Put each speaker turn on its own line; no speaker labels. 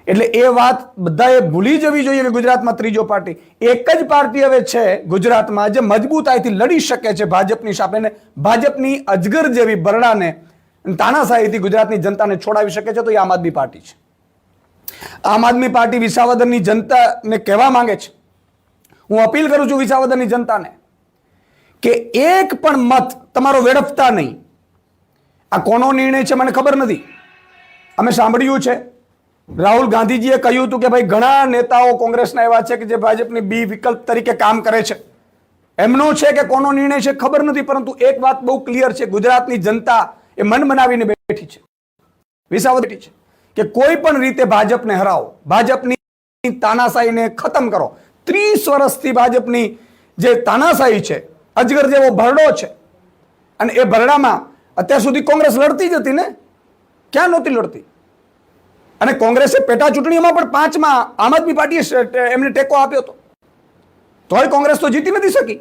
એટલે એ વાત બધાએ ભૂલી જવી જોઈએ કે ગુજરાતમાં ત્રીજો પાર્ટી, એક જ પાર્ટી હવે છે ગુજરાતમાં જે મજબૂતાઈથી લડી શકે છે ભાજપની સામે, ભાજપની અજગર જેવી બરડાને તાનાશાહીથી ગુજરાતની જનતાને છોડાવી શકે છે, તો એ આમ આદમી પાર્ટી છે. આમ આદમી પાર્ટી વિસાવદરની જનતાને કહેવા માંગે છે, હું અપીલ કરું છું વિસાવદરની જનતાને કે એક પણ મત તમારો વેડફતા નહીં. આ કોનો નિર્ણય છે મને ખબર નથી. અમે સાંભળ્યું છે રાહુલ ગાંધીજીએ કહ્યું હતું કે ભાઈ ઘણા નેતાઓ કોંગ્રેસના એવા છે કે જે ભાજપની બી વિકલ્પ તરીકે કામ કરે છે. એમનો છે કે કોનો નિર્ણય છે ખબર નથી, પરંતુ એક વાત બહુ ક્લિયર છે, ગુજરાતની જનતા એ મન બનાવીને બેઠી છે, વિસાવદર બેઠી છે કે કોઈ પણ રીતે ભાજપને હરાવો, ભાજપની તાનાશાહીને ખતમ કરો. 30 વર્ષથી ભાજપની જે તાનાશાહી છે, અજગર જેવો ભરડો છે, અને એ ભરડામાં અત્યાર સુધી કોંગ્રેસ લડતી જ હતી ને, ક્યાં નહોતી લડતી? અને કોંગ્રેસે પેટા ચૂંટણીઓમાં પણ 5માં આમ આદમી પાર્ટીએ એમને ટેકો આપ્યો હતો, તોય કોંગ્રેસ તો જીતી નથી શકી.